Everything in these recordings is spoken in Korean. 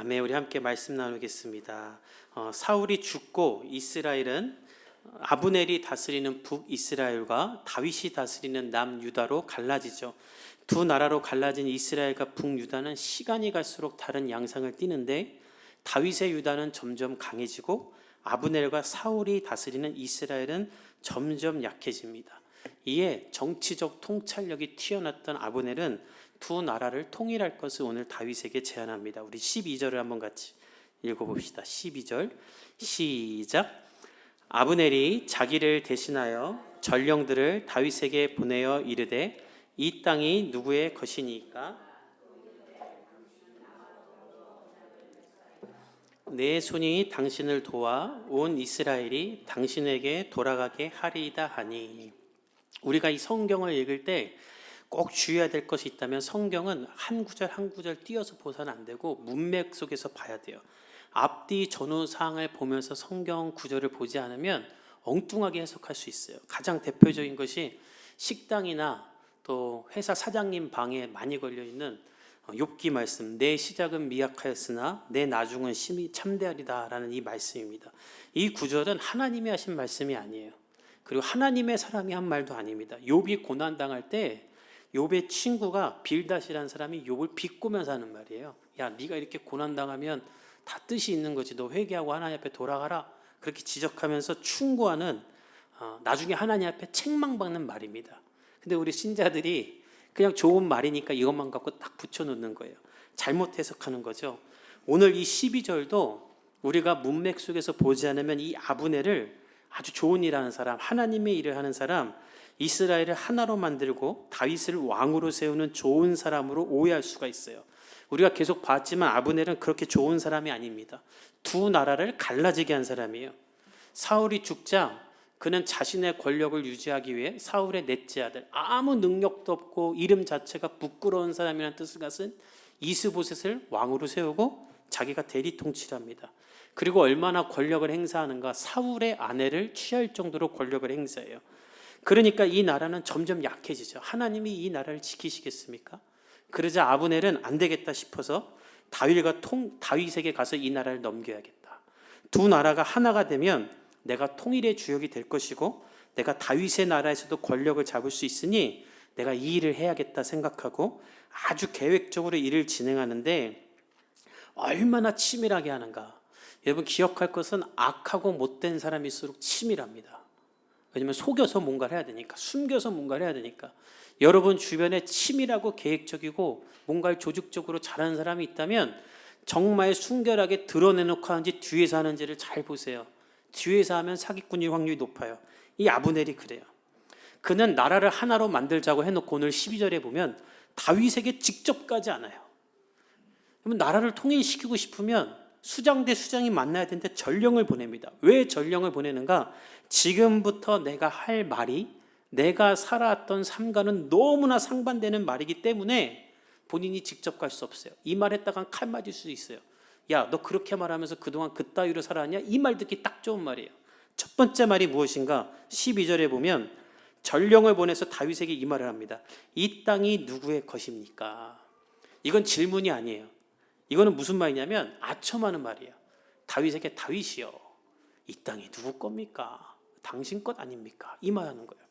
아멘. 우리 함께 말씀 나누겠습니다. 사울이 죽고 이스라엘은 아브넬이 다스리는 북이스라엘과 다윗이 다스리는 남유다로 갈라지죠. 두 나라로 갈라진 이스라엘과 북유다는 시간이 갈수록 다른 양상을 띠는데 다윗의 유다는 점점 강해지고 아브넬과 사울이 다스리는 이스라엘은 점점 약해집니다. 이에 정치적 통찰력이 튀어났던 아브넬은 두 나라를 통일할 것을 오늘 다윗에게 제안합니다. 우리 12절을 한번 같이 읽어봅시다. 12절 시작. 아브넬이 자기를 대신하여 전령들을 다윗에게 보내어 이르되 이 땅이 누구의 것이니까 내 손이 당신을 도와 온 이스라엘이 당신에게 돌아가게 하리이다 하니. 우리가 이 성경을 읽을 때 꼭 주의해야 될 것이 있다면 성경은 한 구절 한 구절 띄어서 보서는 안 되고 문맥 속에서 봐야 돼요. 앞뒤 전후 사항을 보면서 성경 구절을 보지 않으면 엉뚱하게 해석할 수 있어요. 가장 대표적인 것이 식당이나 또 회사 사장님 방에 많이 걸려있는 욥기 말씀, 내 시작은 미약하였으나 내 나중은 심히 참되하리다 라는 이 말씀입니다. 이 구절은 하나님이 하신 말씀이 아니에요. 그리고 하나님의 사람이 한 말도 아닙니다. 욥이 고난당할 때 욥의 친구가 빌닷이라는 사람이 욥을 비꼬면서 하는 말이에요. 야, 네가 이렇게 고난당하면 다 뜻이 있는 거지. 너 회개하고 하나님 앞에 돌아가라. 그렇게 지적하면서 충고하는 나중에 하나님 앞에 책망받는 말입니다. 근데 우리 신자들이 그냥 좋은 말이니까 이것만 갖고 딱 붙여놓는 거예요. 잘못 해석하는 거죠. 오늘 이 12절도 우리가 문맥 속에서 보지 않으면 이 아브넬을 아주 좋은 일하는 사람, 하나님의 일을 하는 사람, 이스라엘을 하나로 만들고 다윗을 왕으로 세우는 좋은 사람으로 오해할 수가 있어요. 우리가 계속 봤지만 아브넬은 그렇게 좋은 사람이 아닙니다. 두 나라를 갈라지게 한 사람이에요. 사울이 죽자 그는 자신의 권력을 유지하기 위해 사울의 넷째 아들, 아무 능력도 없고 이름 자체가 부끄러운 사람이라는 뜻을 가진 이스보셋을 왕으로 세우고 자기가 대리 통치를 합니다. 그리고 얼마나 권력을 행사하는가, 사울의 아내를 취할 정도로 권력을 행사해요. 그러니까 이 나라는 점점 약해지죠. 하나님이 이 나라를 지키시겠습니까? 그러자 아브넬은 안 되겠다 싶어서 다윗에게 가서 이 나라를 넘겨야겠다. 두 나라가 하나가 되면 내가 통일의 주역이 될 것이고 내가 다윗의 나라에서도 권력을 잡을 수 있으니 내가 이 일을 해야겠다 생각하고 아주 계획적으로 일을 진행하는데 얼마나 치밀하게 하는가. 여러분 기억할 것은 악하고 못된 사람일수록 치밀합니다. 왜냐하면 속여서 뭔가를 해야 되니까, 숨겨서 뭔가를 해야 되니까. 여러분 주변에 치밀하고 계획적이고 뭔가를 조직적으로 잘하는 사람이 있다면 정말 순결하게 드러내놓고 하는지 뒤에서 하는지를 잘 보세요. 뒤에서 하면 사기꾼일 확률이 높아요. 이 아브넬이 그래요. 그는 나라를 하나로 만들자고 해놓고 오늘 12절에 보면 다윗에게 직접 가지 않아요. 그러면 나라를 통일시키고 싶으면 수장 대 수장이 만나야 되는데 전령을 보냅니다. 왜 전령을 보내는가? 지금부터 내가 할 말이 내가 살아왔던 삶과는 너무나 상반되는 말이기 때문에 본인이 직접 갈 수 없어요. 이 말 했다간 칼 맞을 수 있어요. 야, 너 그렇게 말하면서 그동안 그따위로 살았냐? 이 말 듣기 딱 좋은 말이에요. 첫 번째 말이 무엇인가? 12절에 보면 전령을 보내서 다윗에게 이 말을 합니다. 이 땅이 누구의 것입니까? 이건 질문이 아니에요. 이거는 무슨 말이냐면 아첨하는 말이에요. 다윗에게 다윗이요, 이 땅이 누구 겁니까? 당신 것 아닙니까? 이 말하는 거예요.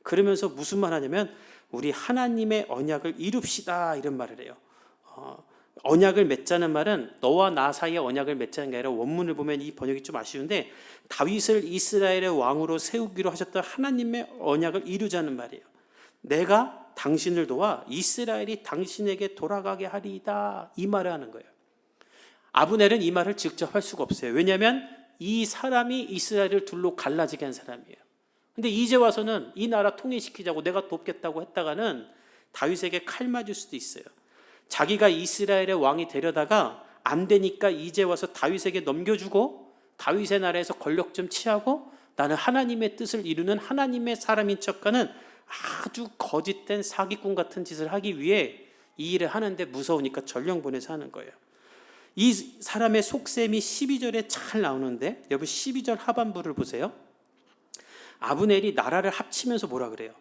그러면서 무슨 말 하냐면 우리 하나님의 언약을 이룹시다 이런 말을 해요. 언약을 맺자는 말은 너와 나 사이에 언약을 맺자는 게 아니라 원문을 보면 이 번역이 좀 아쉬운데 다윗을 이스라엘의 왕으로 세우기로 하셨던 하나님의 언약을 이루자는 말이에요. 내가 당신을 도와 이스라엘이 당신에게 돌아가게 하리이다 이 말을 하는 거예요. 아브넬은 이 말을 직접 할 수가 없어요. 왜냐하면 이 사람이 이스라엘을 둘로 갈라지게 한 사람이에요. 근데 이제 와서는 이 나라 통일시키자고 내가 돕겠다고 했다가는 다윗에게 칼 맞을 수도 있어요. 자기가 이스라엘의 왕이 되려다가 안 되니까 이제 와서 다윗에게 넘겨주고 다윗의 나라에서 권력 좀 취하고 나는 하나님의 뜻을 이루는 하나님의 사람인 척하는 아주 거짓된 사기꾼 같은 짓을 하기 위해 이 일을 하는데 무서우니까 전령 보내서 하는 거예요. 이 사람의 속셈이 12절에 잘 나오는데 여러분 12절 하반부를 보세요. 아브넬이 나라를 합치면서 뭐라 그래요?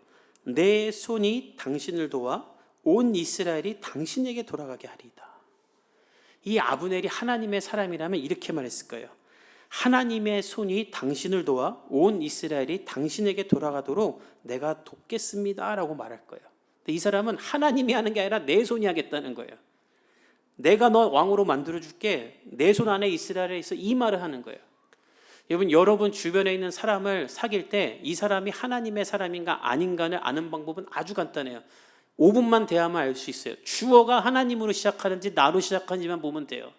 내 손이 당신을 도와 온 이스라엘이 당신에게 돌아가게 하리이다. 이 아브넬이 하나님의 사람이라면 이렇게 말했을 거예요. 하나님의 손이 당신을 도와 온 이스라엘이 당신에게 돌아가도록 내가 돕겠습니다 라고 말할 거예요. 근데 이 사람은 하나님이 하는 게 아니라 내 손이 하겠다는 거예요. 내가 너 왕으로 만들어줄게, 내 손 안에 이스라엘에 있어, 이 말을 하는 거예요. 여러분 주변에 있는 사람을 사귈 때 이 사람이 하나님의 사람인가 아닌가를 아는 방법은 아주 간단해요. 5분만 대하면 알 수 있어요. 주어가 하나님으로 시작하는지 나로 시작하는지만 보면 돼요.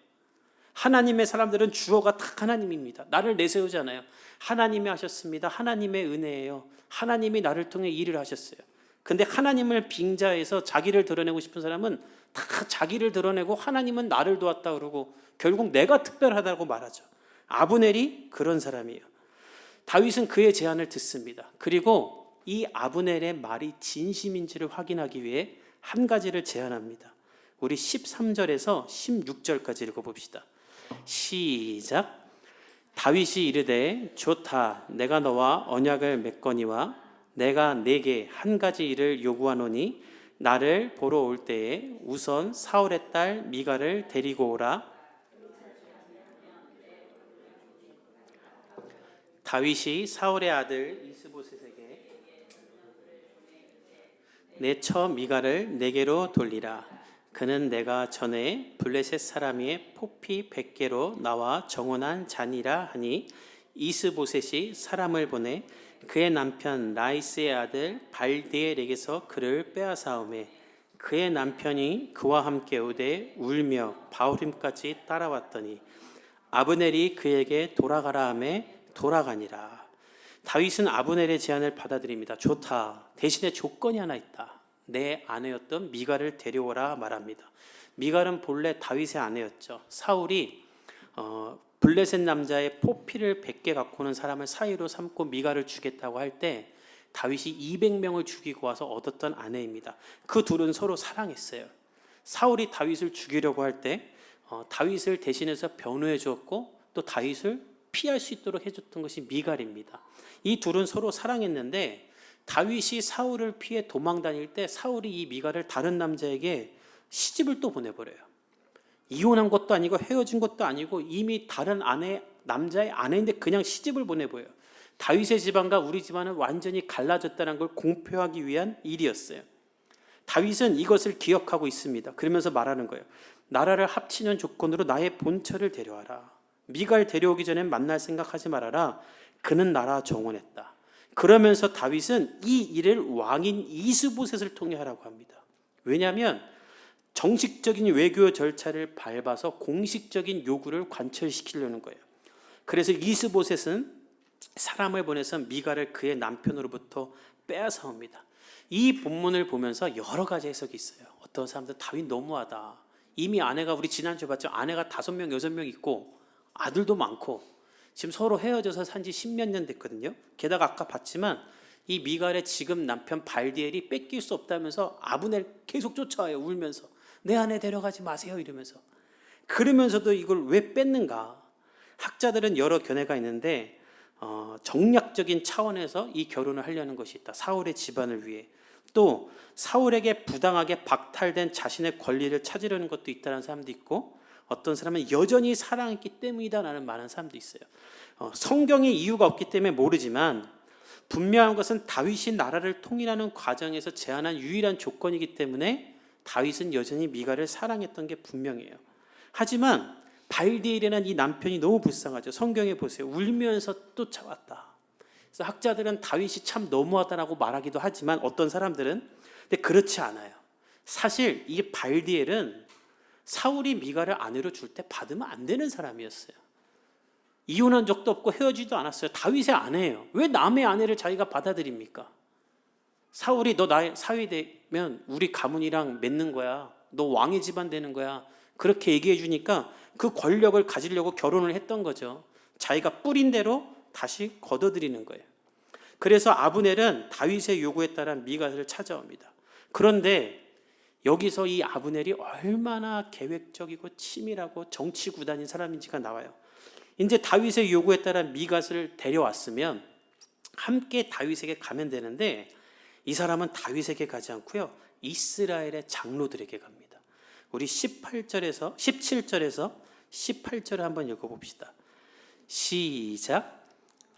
하나님의 사람들은 주어가 다 하나님입니다. 나를 내세우잖아요. 하나님이 하셨습니다. 하나님의 은혜예요. 하나님이 나를 통해 일을 하셨어요. 근데 하나님을 빙자해서 자기를 드러내고 싶은 사람은 다 자기를 드러내고 하나님은 나를 도왔다 그러고 결국 내가 특별하다고 말하죠. 아브넬이 그런 사람이에요. 다윗은 그의 제안을 듣습니다. 그리고 이 아브넬의 말이 진심인지를 확인하기 위해 한 가지를 제안합니다. 우리 13절에서 16절까지 읽어봅시다. 시작. 다윗이 이르되 좋다. 내가 너와 언약을 맺거니와 내가 네게 한 가지 일을 요구하노니 나를 보러 올 때에 우선 사울의 딸 미갈을 데리고 오라. 다윗이 사울의 아들 이스보셋에게 내 처 미갈을 내게로 돌리라. 그는 내가 전에 블레셋 사람의 포피 100개로 나와 정혼한 자니라 하니 이스보셋이 사람을 보내 그의 남편 라이스의 아들 발디엘에게서 그를 빼앗아오매 그의 남편이 그와 함께 오되 울며 바후림까지 따라왔더니 아브넬이 그에게 돌아가라 하매 돌아가니라. 다윗은 아브넬의 제안을 받아들입니다. 좋다. 대신에 조건이 하나 있다. 내 아내였던 미갈을 데려오라 말합니다. 미갈은 본래 다윗의 아내였죠. 사울이 블레셋 남자의 포피를 100개 갖고 오는 사람을 사이로 삼고 미갈을 주겠다고 할 때 다윗이 200명을 죽이고 와서 얻었던 아내입니다. 그 둘은 서로 사랑했어요. 사울이 다윗을 죽이려고 할 때 다윗을 대신해서 변호해 주었고 또 다윗을 피할 수 있도록 해줬던 것이 미갈입니다. 이 둘은 서로 사랑했는데 다윗이 사울을 피해 도망 다닐 때 사울이 이 미갈을 다른 남자에게 시집을 또 보내버려요. 이혼한 것도 아니고 헤어진 것도 아니고 이미 다른 남자의 아내인데 그냥 시집을 보내버려요. 다윗의 집안과 우리 집안은 완전히 갈라졌다는 걸 공표하기 위한 일이었어요. 다윗은 이것을 기억하고 있습니다. 그러면서 말하는 거예요. 나라를 합치는 조건으로 나의 본처를 데려와라. 미갈 데려오기 전에 만날 생각하지 말아라. 그는 나라 정원했다. 그러면서 다윗은 이 일을 왕인 이스보셋을 통해 하라고 합니다. 왜냐하면 정식적인 외교 절차를 밟아서 공식적인 요구를 관철시키려는 거예요. 그래서 이스보셋은 사람을 보내서 미갈을 그의 남편으로부터 빼앗아 옵니다. 이 본문을 보면서 여러 가지 해석이 있어요. 어떤 사람들은 다윗 너무하다. 이미 아내가 우리 지난주에 봤죠. 아내가 5명, 6명 있고 아들도 많고 지금 서로 헤어져서 산지 10몇 년 됐거든요. 게다가 아까 봤지만 이 미갈의 지금 남편 발디엘이 뺏길 수 없다면서 아브넬 계속 쫓아와요. 울면서 내 아내 데려가지 마세요 이러면서. 그러면서도 이걸 왜 뺐는가. 학자들은 여러 견해가 있는데 정략적인 차원에서 이 결혼을 하려는 것이 있다. 사울의 집안을 위해. 또 사울에게 부당하게 박탈된 자신의 권리를 찾으려는 것도 있다는 사람도 있고 어떤 사람은 여전히 사랑했기 때문이다라는 많은 사람도 있어요. 성경에 이유가 없기 때문에 모르지만 분명한 것은 다윗이 나라를 통일하는 과정에서 제안한 유일한 조건이기 때문에 다윗은 여전히 미갈을 사랑했던 게 분명해요. 하지만 발디엘이라는 이 남편이 너무 불쌍하죠. 성경에 보세요. 울면서 쫓아왔다. 그래서 학자들은 다윗이 참 너무하다라고 말하기도 하지만 어떤 사람들은 근데 그렇지 않아요. 사실 이 발디엘은 사울이 미갈을 아내로 줄 때 받으면 안 되는 사람이었어요. 이혼한 적도 없고 헤어지지도 않았어요. 다윗의 아내예요. 왜 남의 아내를 자기가 받아들입니까? 사울이 너 나의 사위 되면 우리 가문이랑 맺는 거야. 너 왕의 집안 되는 거야. 그렇게 얘기해 주니까 그 권력을 가지려고 결혼을 했던 거죠. 자기가 뿌린 대로 다시 걷어들이는 거예요. 그래서 아브넬은 다윗의 요구에 따라 미갈을 찾아옵니다. 그런데 여기서 이 아브넬이 얼마나 계획적이고 치밀하고 정치 구단인 사람인지가 나와요. 이제 다윗의 요구에 따라 미갈을 데려왔으면 함께 다윗에게 가면 되는데 이 사람은 다윗에게 가지 않고요. 이스라엘의 장로들에게 갑니다. 우리 17절에서 18절을 한번 읽어봅시다. 시작.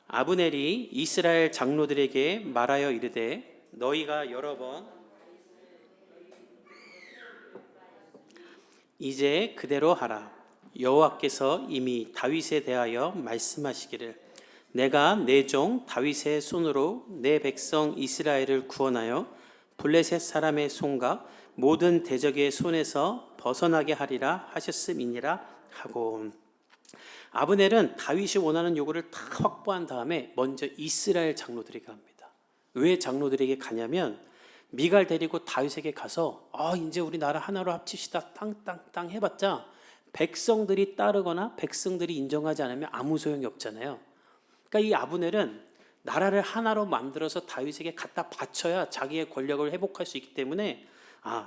아브넬이 이스라엘 장로들에게 말하여 이르되 너희가 여러 번 이제 그대로 하라. 여호와께서 이미 다윗에 대하여 말씀하시기를 내가 내 종 다윗의 손으로 내 백성 이스라엘을 구원하여 블레셋 사람의 손과 모든 대적의 손에서 벗어나게 하리라 하셨음이니라 하고, 아브넬은 다윗이 원하는 요구를 다 확보한 다음에 먼저 이스라엘 장로들에게 갑니다. 왜 장로들에게 가냐면 미갈 데리고 다윗에게 가서 이제 우리 나라 하나로 합칩시다 땅땅땅 해봤자 백성들이 따르거나 백성들이 인정하지 않으면 아무 소용이 없잖아요. 그러니까 이 아브넬은 나라를 하나로 만들어서 다윗에게 갖다 바쳐야 자기의 권력을 회복할 수 있기 때문에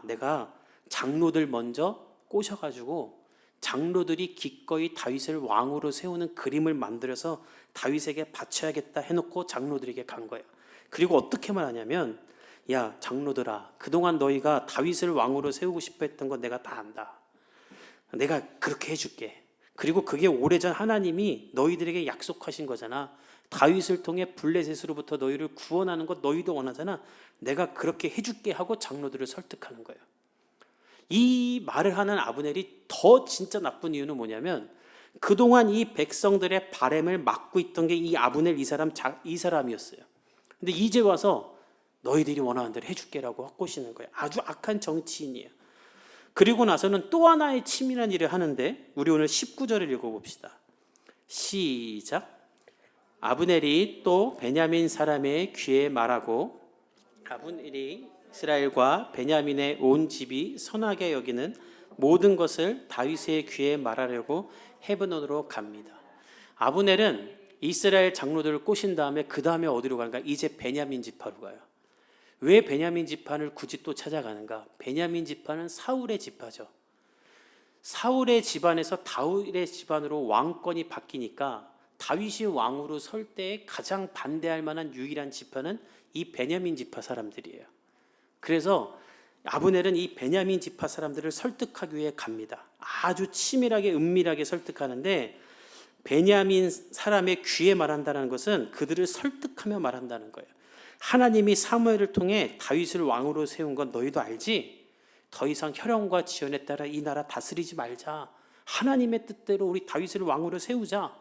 내가 장로들 먼저 꼬셔가지고 장로들이 기꺼이 다윗을 왕으로 세우는 그림을 만들어서 다윗에게 바쳐야겠다 해놓고 장로들에게 간 거예요. 그리고 어떻게 말하냐면 야 장로들아, 그동안 너희가 다윗을 왕으로 세우고 싶어 했던 거 내가 다 안다. 내가 그렇게 해줄게. 그리고 그게 오래전 하나님이 너희들에게 약속하신 거잖아. 다윗을 통해 블레셋으로부터 너희를 구원하는 것 너희도 원하잖아. 내가 그렇게 해줄게 하고 장로들을 설득하는 거예요. 이 말을 하는 아브넬이 더 진짜 나쁜 이유는 뭐냐면 그동안 이 백성들의 바램을 막고 있던 게 이 아브넬 이 사람이었어요. 근데 이제 와서 너희들이 원하는 대로 해줄게라고 꼬시는 거예요. 아주 악한 정치인이에요. 그리고 나서는 또 하나의 치밀한 일을 하는데 우리 오늘 19절을 읽어봅시다. 시작. 아브넬이 또 베냐민 사람의 귀에 말하고, 아브넬이 이스라엘과 베냐민의 온 집이 선하게 여기는 모든 것을 다윗의 귀에 말하려고 헤브론으로 갑니다. 아브넬은 이스라엘 장로들을 꼬신 다음에 그 다음에 어디로 가는가? 이제 베냐민 지파로 가요. 왜 베냐민 지파를 굳이 또 찾아가는가? 베냐민 지파는 사울의 지파죠. 사울의 집안에서 다윗의 집안으로 왕권이 바뀌니까 다윗이 왕으로 설 때 가장 반대할 만한 유일한 지파는 이 베냐민 지파 사람들이에요. 그래서 아브넬은 이 베냐민 지파 사람들을 설득하기 위해 갑니다. 아주 치밀하게 은밀하게 설득하는데, 베냐민 사람의 귀에 말한다는 것은 그들을 설득하며 말한다는 거예요. 하나님이 사무엘을 통해 다윗을 왕으로 세운 건 너희도 알지? 더 이상 혈연과 지연에 따라 이 나라 다스리지 말자. 하나님의 뜻대로 우리 다윗을 왕으로 세우자.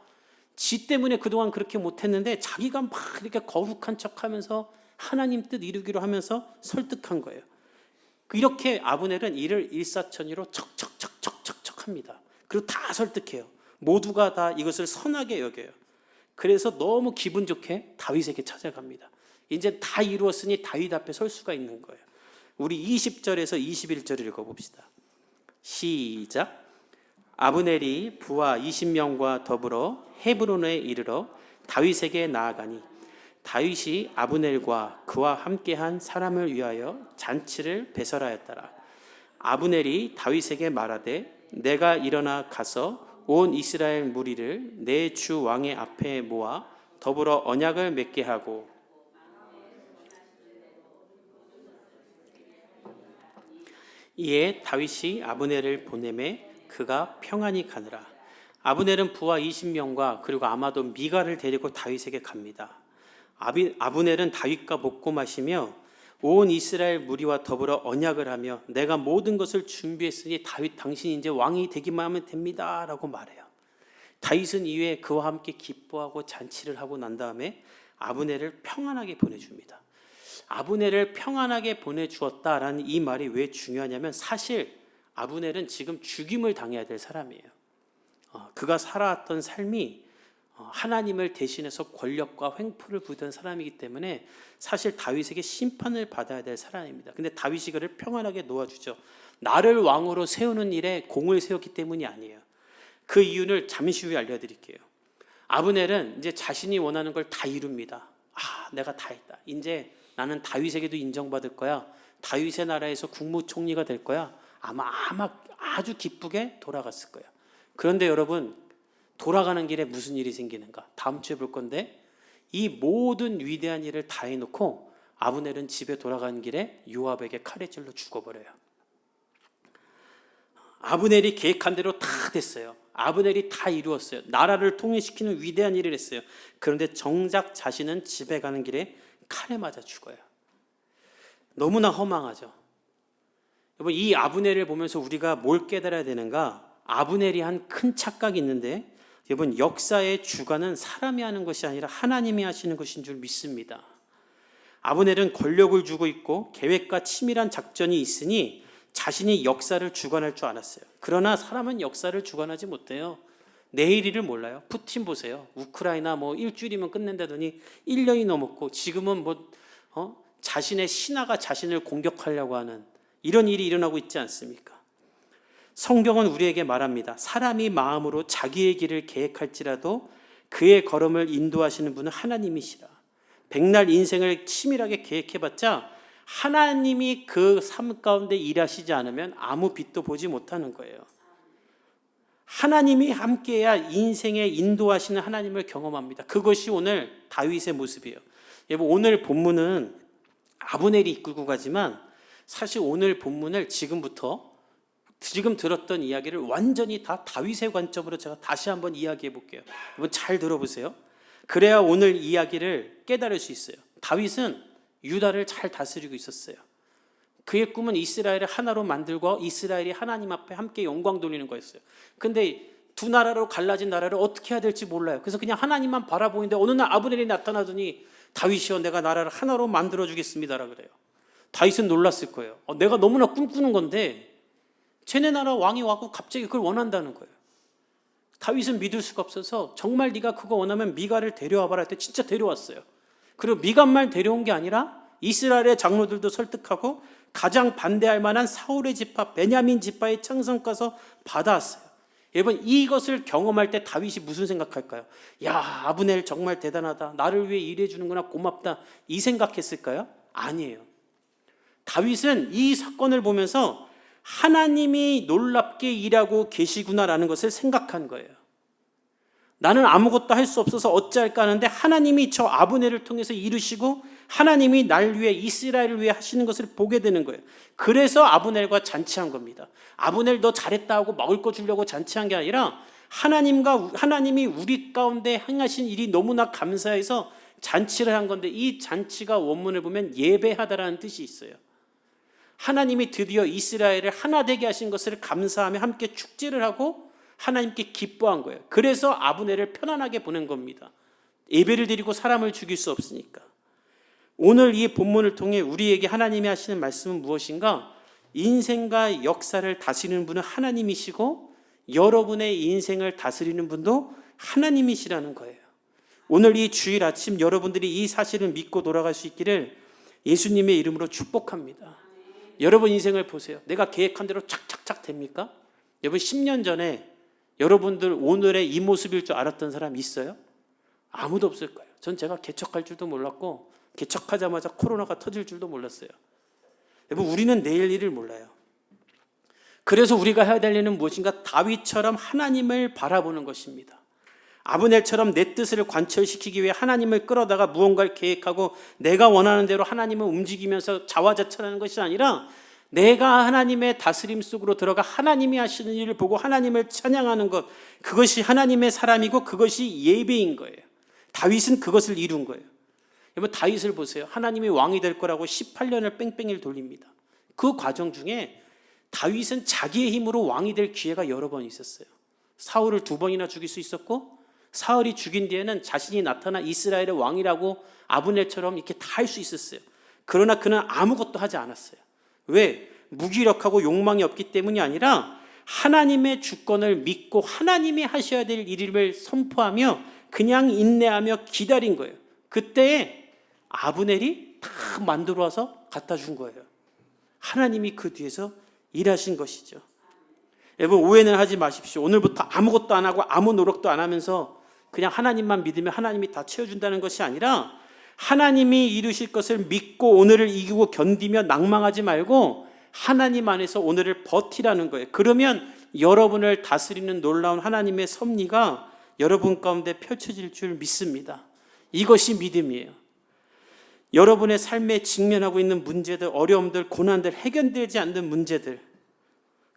지 때문에 그동안 그렇게 못했는데 자기가 막 이렇게 거룩한 척하면서 하나님 뜻 이루기로 하면서 설득한 거예요. 이렇게 아브넬은 이를 일사천리로 척척척척척척 합니다. 그리고 다 설득해요. 모두가 다 이것을 선하게 여겨요. 그래서 너무 기분 좋게 다윗에게 찾아갑니다. 이제 다 이루었으니 다윗 앞에 설 수가 있는 거예요. 우리 20절에서 21절을 읽어봅시다. 시작. 아브넬이 부하 20명과 더불어 헤브론에 이르러 다윗에게 나아가니 다윗이 아브넬과 그와 함께한 사람을 위하여 잔치를 배설하였더라. 아브넬이 다윗에게 말하되 내가 일어나 가서 온 이스라엘 무리를 내 주 왕의 앞에 모아 더불어 언약을 맺게 하고, 이에 다윗이 아브넬을 보내매 그가 평안히 가느라. 아브넬은 부하 20명과 그리고 아마도 미갈을 데리고 다윗에게 갑니다. 아브넬은 다윗과 먹고 마시며 온 이스라엘 무리와 더불어 언약을 하며 내가 모든 것을 준비했으니 다윗 당신이 이제 왕이 되기만 하면 됩니다 라고 말해요. 다윗은 이후에 그와 함께 기뻐하고 잔치를 하고 난 다음에 아브넬을 평안하게 보내줍니다. 아브넬을 평안하게 보내주었다라는 이 말이 왜 중요하냐면 사실 아브넬은 지금 죽임을 당해야 될 사람이에요. 그가 살아왔던 삶이 하나님을 대신해서 권력과 횡포를 부리던 사람이기 때문에 사실 다윗에게 심판을 받아야 될 사람입니다. 근데 다윗이 그를 평안하게 놓아주죠. 나를 왕으로 세우는 일에 공을 세웠기 때문이 아니에요. 그 이유를 잠시 후에 알려드릴게요. 아브넬은 이제 자신이 원하는 걸 다 이룹니다. 내가 다 했다. 이제 나는 다윗에게도 인정받을 거야. 다윗의 나라에서 국무총리가 될 거야. 아마 아주 기쁘게 돌아갔을 거야. 그런데 여러분, 돌아가는 길에 무슨 일이 생기는가? 다음 주에 볼 건데, 이 모든 위대한 일을 다 해놓고 아브넬은 집에 돌아가는 길에 요압에게 칼에 찔러 죽어버려요. 아브넬이 계획한 대로 다 됐어요. 아브넬이 다 이루었어요. 나라를 통일시키는 위대한 일을 했어요. 그런데 정작 자신은 집에 가는 길에 칼에 맞아 죽어요. 너무나 허망하죠. 여러분, 이 아브넬을 보면서 우리가 뭘 깨달아야 되는가? 아브넬이 한 큰 착각이 있는데, 여러분, 역사의 주관은 사람이 하는 것이 아니라 하나님이 하시는 것인 줄 믿습니다. 아브넬은 권력을 주고 있고 계획과 치밀한 작전이 있으니 자신이 역사를 주관할 줄 알았어요. 그러나 사람은 역사를 주관하지 못해요. 내일 일을 몰라요. 푸틴 보세요. 우크라이나 일주일이면 끝낸다더니 1년이 넘었고, 지금은 자신의 신하가 자신을 공격하려고 하는 이런 일이 일어나고 있지 않습니까? 성경은 우리에게 말합니다. 사람이 마음으로 자기의 길을 계획할지라도 그의 걸음을 인도하시는 분은 하나님이시라. 백날 인생을 치밀하게 계획해봤자 하나님이 그 삶 가운데 일하시지 않으면 아무 빛도 보지 못하는 거예요. 하나님이 함께해야 인생에 인도하시는 하나님을 경험합니다. 그것이 오늘 다윗의 모습이에요. 여러분, 오늘 본문은 아브넬이 이끌고 가지만 사실 오늘 본문을 지금 들었던 이야기를 완전히 다 다윗의 관점으로 제가 다시 한번 이야기해 볼게요. 여러분, 잘 들어보세요. 그래야 오늘 이야기를 깨달을 수 있어요. 다윗은 유다를 잘 다스리고 있었어요. 그의 꿈은 이스라엘을 하나로 만들고 이스라엘이 하나님 앞에 함께 영광 돌리는 거였어요. 근데 두 나라로 갈라진 나라를 어떻게 해야 될지 몰라요. 그래서 그냥 하나님만 바라보는데 어느 날 아브넬이 나타나더니 다윗이여, 내가 나라를 하나로 만들어 주겠습니다라 그래요. 다윗은 놀랐을 거예요. 내가 너무나 꿈꾸는 건데 쟤네 나라 왕이 와고 갑자기 그걸 원한다는 거예요. 다윗은 믿을 수가 없어서 정말 네가 그거 원하면 미가를 데려와봐라 할 때 진짜 데려왔어요. 그리고 미가만 데려온 게 아니라 이스라엘의 장로들도 설득하고 가장 반대할 만한 사울의 지파, 베냐민 지파의 창성 가서 받아왔어요. 여러분, 이것을 경험할 때 다윗이 무슨 생각할까요? 야, 아브넬 정말 대단하다. 나를 위해 일해 주는구나. 고맙다. 이 생각했을까요? 아니에요. 다윗은 이 사건을 보면서 하나님이 놀랍게 일하고 계시구나라는 것을 생각한 거예요. 나는 아무것도 할 수 없어서 어찌할까 하는데 하나님이 저 아브넬을 통해서 이루시고 하나님이 날 위해 이스라엘을 위해 하시는 것을 보게 되는 거예요. 그래서 아브넬과 잔치한 겁니다. 아브넬 너 잘했다 하고 먹을 거 주려고 잔치한 게 아니라 하나님이 우리 가운데 행하신 일이 너무나 감사해서 잔치를 한 건데, 이 잔치가 원문을 보면 예배하다라는 뜻이 있어요. 하나님이 드디어 이스라엘을 하나 되게 하신 것을 감사하며 함께 축제를 하고 하나님께 기뻐한 거예요. 그래서 아브넬을 편안하게 보낸 겁니다. 예배를 드리고 사람을 죽일 수 없으니까. 오늘 이 본문을 통해 우리에게 하나님이 하시는 말씀은 무엇인가? 인생과 역사를 다스리는 분은 하나님이시고 여러분의 인생을 다스리는 분도 하나님이시라는 거예요. 오늘 이 주일 아침 여러분들이 이 사실을 믿고 돌아갈 수 있기를 예수님의 이름으로 축복합니다. 여러분 인생을 보세요. 내가 계획한 대로 착착착 됩니까? 여러분 10년 전에 여러분들 오늘의 이 모습일 줄 알았던 사람 있어요? 아무도 없을 거예요. 전 제가 개척할 줄도 몰랐고 개척하자마자 코로나가 터질 줄도 몰랐어요. 여러분, 우리는 내일 일을 몰라요. 그래서 우리가 해야 될 일은 무엇인가? 다윗처럼 하나님을 바라보는 것입니다. 아브넬처럼 내 뜻을 관철시키기 위해 하나님을 끌어다가 무언가를 계획하고 내가 원하는 대로 하나님을 움직이면서 자화자찬하는 것이 아니라 내가 하나님의 다스림 속으로 들어가 하나님이 하시는 일을 보고 하나님을 찬양하는 것, 그것이 하나님의 사람이고 그것이 예배인 거예요. 다윗은 그것을 이룬 거예요. 여러분, 다윗을 보세요. 하나님이 왕이 될 거라고 18년을 뺑뺑이를 돌립니다. 그 과정 중에 다윗은 자기의 힘으로 왕이 될 기회가 여러 번 있었어요. 사울을 2번이나 죽일 수 있었고, 사울이 죽인 뒤에는 자신이 나타나 이스라엘의 왕이라고 아브넬처럼 이렇게 다 할 수 있었어요. 그러나 그는 아무것도 하지 않았어요. 왜? 무기력하고 욕망이 없기 때문이 아니라 하나님의 주권을 믿고 하나님이 하셔야 될 일을 선포하며 그냥 인내하며 기다린 거예요. 그때 아브넬이 다 만들어 와서 갖다 준 거예요. 하나님이 그 뒤에서 일하신 것이죠. 여러분, 오해는 하지 마십시오. 오늘부터 아무것도 안 하고 아무 노력도 안 하면서 그냥 하나님만 믿으면 하나님이 다 채워준다는 것이 아니라 하나님이 이루실 것을 믿고 오늘을 이기고 견디며 낭망하지 말고 하나님 안에서 오늘을 버티라는 거예요. 그러면 여러분을 다스리는 놀라운 하나님의 섭리가 여러분 가운데 펼쳐질 줄 믿습니다. 이것이 믿음이에요. 여러분의 삶에 직면하고 있는 문제들, 어려움들, 고난들, 해결되지 않는 문제들,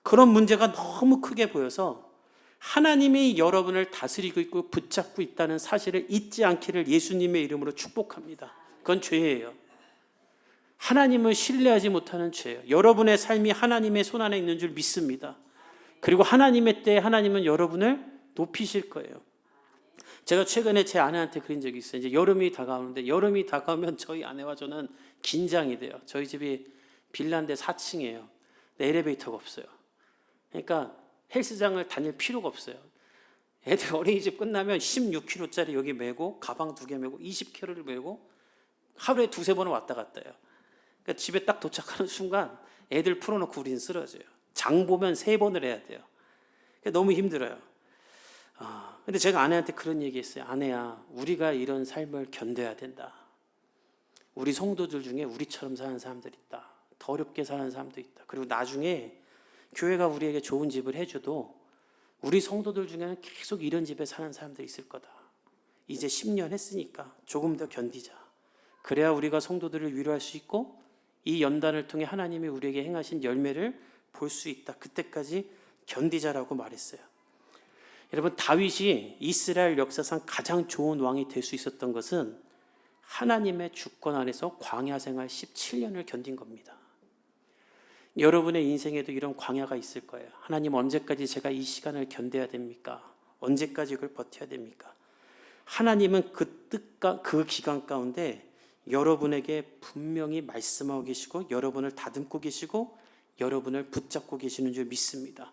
그런 문제가 너무 크게 보여서 하나님이 여러분을 다스리고 있고 붙잡고 있다는 사실을 잊지 않기를 예수님의 이름으로 축복합니다. 그건 죄예요. 하나님을 신뢰하지 못하는 죄예요. 여러분의 삶이 하나님의 손안에 있는 줄 믿습니다. 그리고 하나님의 때에 하나님은 여러분을 높이실 거예요. 제가 최근에 제 아내한테 그런 적이 있어요. 이제 여름이 다가오는데, 여름이 다가오면 저희 아내와 저는 긴장이 돼요. 저희 집이 빌라인데 4층이에요. 엘리베이터가 없어요. 그러니까 헬스장을 다닐 필요가 없어요. 애들 어린이집 끝나면 16kg짜리 여기 메고 가방 2개 메고 20kg를 메고 하루에 2-3번은 왔다 갔다 해요. 그러니까 집에 딱 도착하는 순간 애들 풀어놓고 우리는 쓰러져요. 장 보면 3번을 해야 돼요. 너무 힘들어요. 근데 제가 아내한테 그런 얘기했어요. 아내야, 우리가 이런 삶을 견뎌야 된다. 우리 성도들 중에 우리처럼 사는 사람들 있다. 더 어렵게 사는 사람도 있다. 그리고 나중에 교회가 우리에게 좋은 집을 해줘도 우리 성도들 중에는 계속 이런 집에 사는 사람들이 있을 거다. 이제 10년 했으니까 조금 더 견디자. 그래야 우리가 성도들을 위로할 수 있고 이 연단을 통해 하나님이 우리에게 행하신 열매를 볼 수 있다. 그때까지 견디자라고 말했어요. 여러분, 다윗이 이스라엘 역사상 가장 좋은 왕이 될 수 있었던 것은 하나님의 주권 안에서 광야 생활 17년을 견딘 겁니다. 여러분의 인생에도 이런 광야가 있을 거예요. 하나님, 언제까지 제가 이 시간을 견뎌야 됩니까? 언제까지 이걸 버텨야 됩니까? 하나님은 그 기간 가운데 여러분에게 분명히 말씀하고 계시고 여러분을 다듬고 계시고 여러분을 붙잡고 계시는 줄 믿습니다.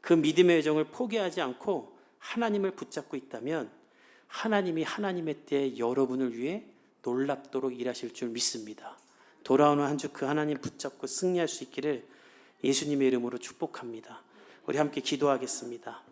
그 믿음의 여정을 포기하지 않고 하나님을 붙잡고 있다면 하나님이 하나님의 때에 여러분을 위해 놀랍도록 일하실 줄 믿습니다. 돌아오는 한 주 그 하나님 붙잡고 승리할 수 있기를 예수님의 이름으로 축복합니다. 우리 함께 기도하겠습니다.